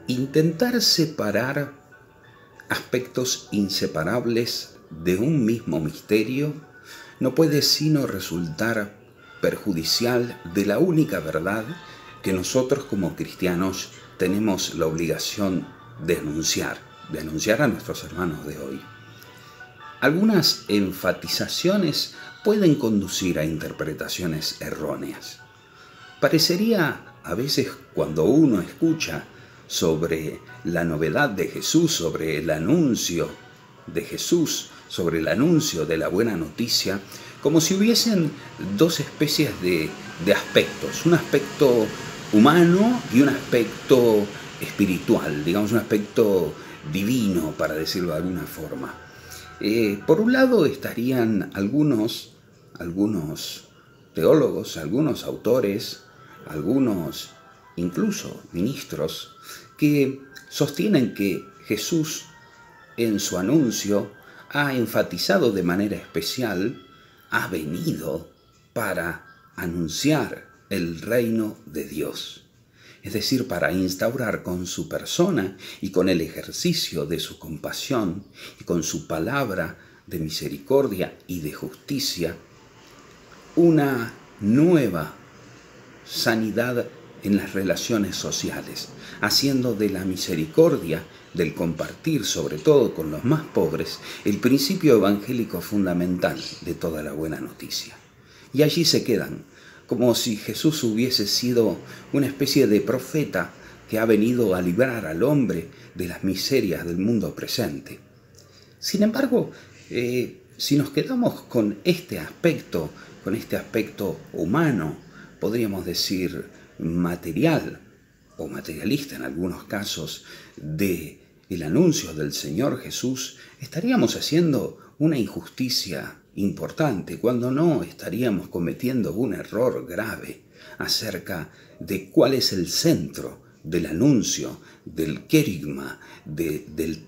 Intentar separar aspectos inseparables de un mismo misterio no puede sino resultar perjudicial de la única verdad que nosotros como cristianos tenemos la obligación de anunciar a nuestros hermanos de hoy. Algunas enfatizaciones pueden conducir a interpretaciones erróneas. Parecería a veces, cuando uno escucha sobre la novedad de Jesús, sobre el anuncio de Jesús, sobre el anuncio de la buena noticia, como si hubiesen dos especies de aspectos, un aspecto humano y un aspecto espiritual, digamos un aspecto divino, para decirlo de alguna forma. Por un lado estarían algunos teólogos, algunos autores, algunos incluso ministros que sostienen que Jesús en su anuncio ha enfatizado de manera especial, ha venido para anunciar el reino de Dios, es decir, para instaurar con su persona y con el ejercicio de su compasión y con su palabra de misericordia y de justicia, una nueva sanidad en las relaciones sociales, haciendo de la misericordia, del compartir, sobre todo con los más pobres, el principio evangélico fundamental de toda la buena noticia. Y allí se quedan, como si Jesús hubiese sido una especie de profeta que ha venido a librar al hombre de las miserias del mundo presente. Sin embargo, si nos quedamos con este aspecto humano, podríamos decir material o materialista en algunos casos, de el anuncio del Señor Jesús, estaríamos haciendo una injusticia importante, cuando no estaríamos cometiendo un error grave acerca de cuál es el centro del anuncio, del querigma, del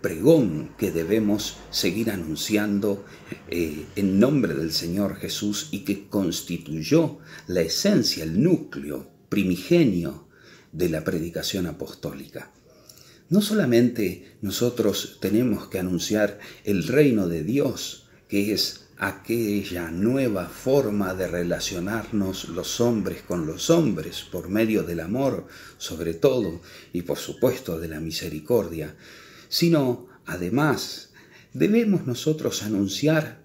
pregón que debemos seguir anunciando en nombre del Señor Jesús, y que constituyó la esencia, el núcleo primigenio de la predicación apostólica. No solamente nosotros tenemos que anunciar el reino de Dios, que es aquella nueva forma de relacionarnos los hombres con los hombres por medio del amor, sobre todo, y por supuesto de la misericordia, sino además debemos nosotros anunciar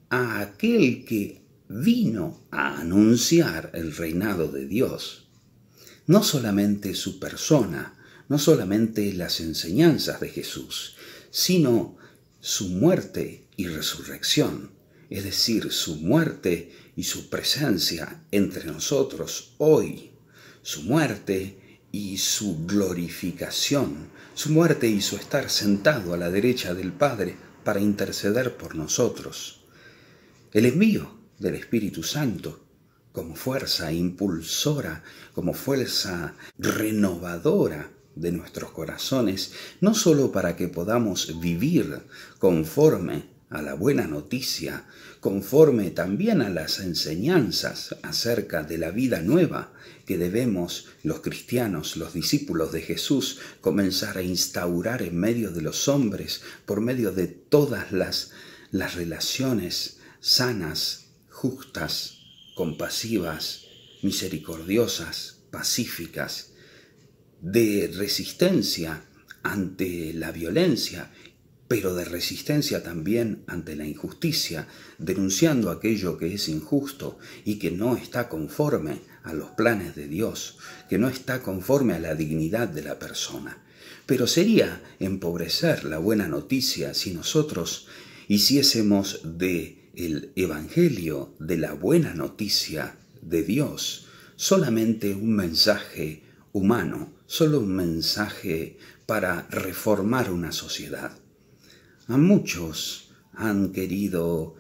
a aquel que vino a anunciar el reinado de Dios. No solamente su persona, no solamente las enseñanzas de Jesús, sino su muerte y resurrección, es decir, su muerte y su presencia entre nosotros hoy, su muerte y su glorificación, su muerte y su estar sentado a la derecha del Padre para interceder por nosotros, el envío del Espíritu Santo como fuerza impulsora, como fuerza renovadora de nuestros corazones, no solo para que podamos vivir conforme a la buena noticia, conforme también a las enseñanzas acerca de la vida nueva que debemos los cristianos, los discípulos de Jesús, comenzar a instaurar en medio de los hombres, por medio de todas las relaciones sanas, justas, compasivas, misericordiosas, pacíficas, de resistencia ante la violencia, pero de resistencia también ante la injusticia, denunciando aquello que es injusto y que no está conforme a los planes de Dios, que no está conforme a la dignidad de la persona. Pero sería empobrecer la buena noticia si nosotros hiciésemos del Evangelio, de la buena noticia de Dios, solamente un mensaje humano, solo un mensaje para reformar una sociedad. A muchos han querido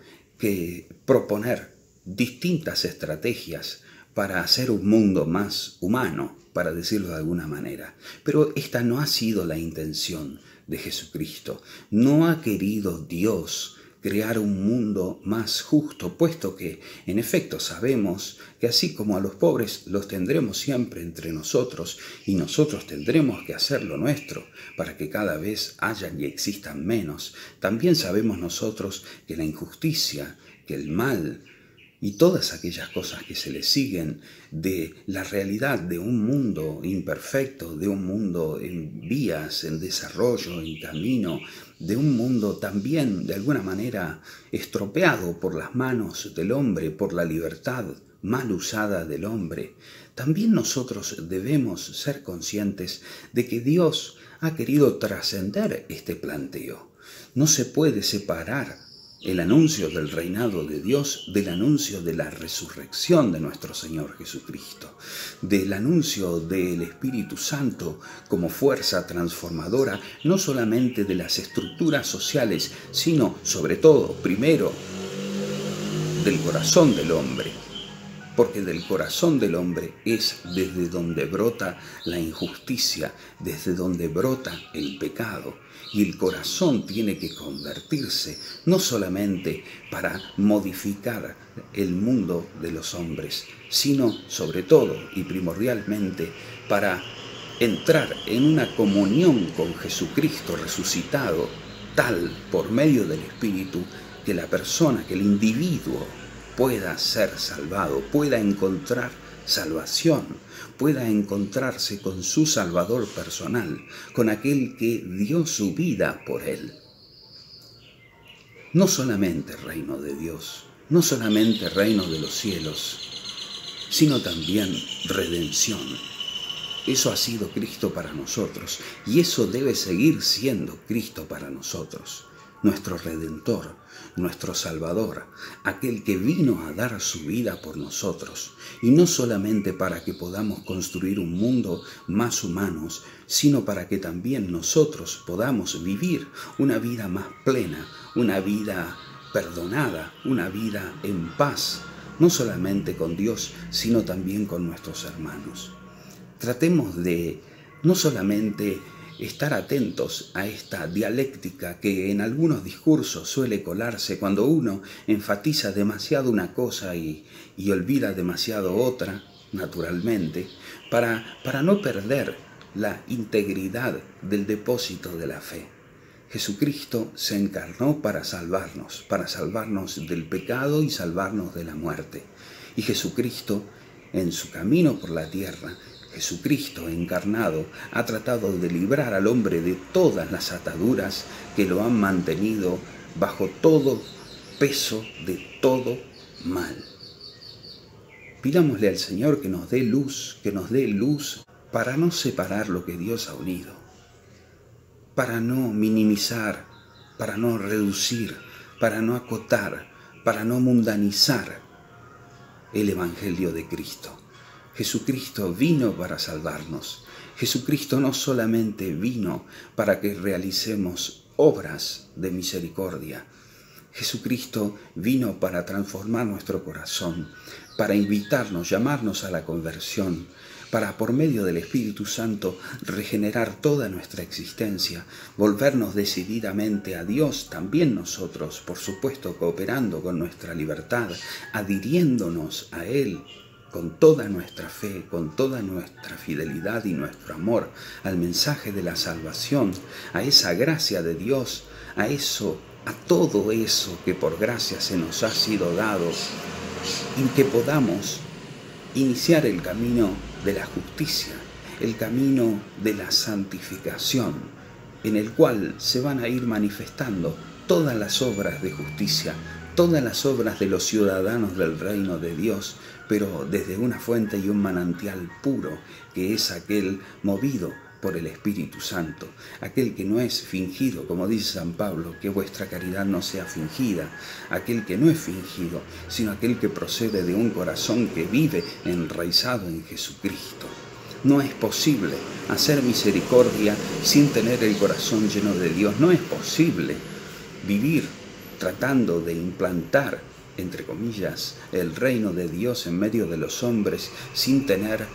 proponer distintas estrategias para hacer un mundo más humano, para decirlo de alguna manera. Pero esta no ha sido la intención de Jesucristo. No ha querido Dios crear un mundo más justo, puesto que, en efecto, sabemos que así como a los pobres los tendremos siempre entre nosotros y nosotros tendremos que hacer lo nuestro para que cada vez hayan y existan menos, también sabemos nosotros que la injusticia, que el mal y todas aquellas cosas que se le siguen de la realidad de un mundo imperfecto, de un mundo en vías, en desarrollo, en camino, de un mundo también de alguna manera estropeado por las manos del hombre, por la libertad mal usada del hombre, también nosotros debemos ser conscientes de que Dios ha querido trascender este planteo. No se puede separar el anuncio del reinado de Dios del anuncio de la resurrección de nuestro Señor Jesucristo, del anuncio del Espíritu Santo como fuerza transformadora, no solamente de las estructuras sociales, sino, sobre todo, primero, del corazón del hombre. Porque del corazón del hombre es desde donde brota la injusticia, desde donde brota el pecado. Y el corazón tiene que convertirse no solamente para modificar el mundo de los hombres, sino sobre todo y primordialmente para entrar en una comunión con Jesucristo resucitado, tal por medio del Espíritu, que la persona, que el individuo pueda ser salvado, pueda encontrar salvación, pueda encontrarse con su Salvador personal, con aquel que dio su vida por él. No solamente reino de Dios, no solamente reino de los cielos, sino también redención. Eso ha sido Cristo para nosotros y eso debe seguir siendo Cristo para nosotros. Nuestro Redentor, nuestro Salvador, aquel que vino a dar su vida por nosotros, y no solamente para que podamos construir un mundo más humanos, sino para que también nosotros podamos vivir una vida más plena, una vida perdonada, una vida en paz, no solamente con Dios, sino también con nuestros hermanos. Tratemos de no solamente estar atentos a esta dialéctica que en algunos discursos suele colarse cuando uno enfatiza demasiado una cosa y olvida demasiado otra, naturalmente, para no perder la integridad del depósito de la fe. Jesucristo se encarnó para salvarnos del pecado y salvarnos de la muerte. Y Jesucristo, en su camino por la tierra, Jesucristo encarnado ha tratado de librar al hombre de todas las ataduras que lo han mantenido bajo todo peso de todo mal. Pidámosle al Señor que nos dé luz para no separar lo que Dios ha unido, para no minimizar, para no reducir, para no acotar, para no mundanizar el Evangelio de Cristo. Jesucristo vino para salvarnos. Jesucristo no solamente vino para que realicemos obras de misericordia. Jesucristo vino para transformar nuestro corazón, para invitarnos, llamarnos a la conversión, para por medio del Espíritu Santo regenerar toda nuestra existencia, volvernos decididamente a Dios, también nosotros, por supuesto, cooperando con nuestra libertad, adhiriéndonos a Él, con toda nuestra fe, con toda nuestra fidelidad y nuestro amor al mensaje de la salvación, a esa gracia de Dios, a todo eso que por gracia se nos ha sido dado, y que podamos iniciar el camino de la justicia, el camino de la santificación, en el cual se van a ir manifestando todas las obras de justicia, todas las obras de los ciudadanos del reino de Dios, pero desde una fuente y un manantial puro, que es aquel movido por el Espíritu Santo, aquel que no es fingido, como dice San Pablo, que vuestra caridad no sea fingida, aquel que no es fingido, sino aquel que procede de un corazón que vive enraizado en Jesucristo. No es posible hacer misericordia sin tener el corazón lleno de Dios, no es posible vivir tratando de implantar, entre comillas, el reino de Dios en medio de los hombres sin tener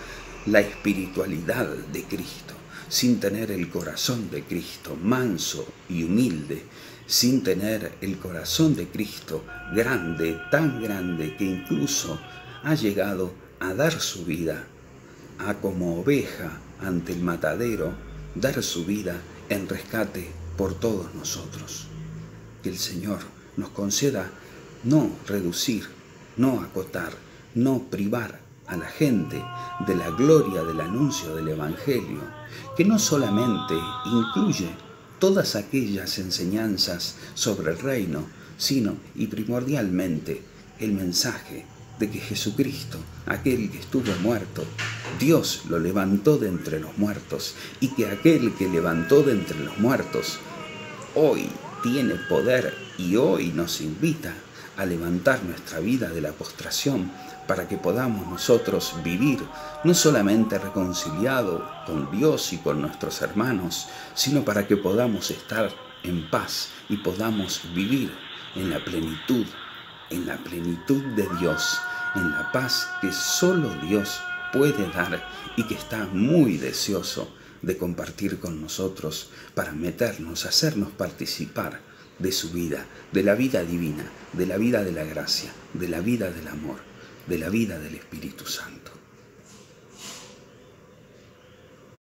la espiritualidad de Cristo, sin tener el corazón de Cristo, manso y humilde, sin tener el corazón de Cristo grande, tan grande que incluso ha llegado a dar su vida, a como oveja ante el matadero, dar su vida en rescate por todos nosotros. Que el Señor nos conceda no reducir, no acotar, no privar a la gente de la gloria del anuncio del Evangelio, que no solamente incluye todas aquellas enseñanzas sobre el reino, sino y primordialmente el mensaje de que Jesucristo, aquel que estuvo muerto, Dios lo levantó de entre los muertos, y que aquel que levantó de entre los muertos hoy tiene poder y hoy nos invita a levantar nuestra vida de la postración para que podamos nosotros vivir no solamente reconciliados con Dios y con nuestros hermanos, sino para que podamos estar en paz y podamos vivir en la plenitud de Dios, en la paz que solo Dios puede dar y que está muy deseoso de compartir con nosotros para meternos, hacernos participar de su vida, de la vida divina, de la vida de la gracia, de la vida del amor, de la vida del Espíritu Santo.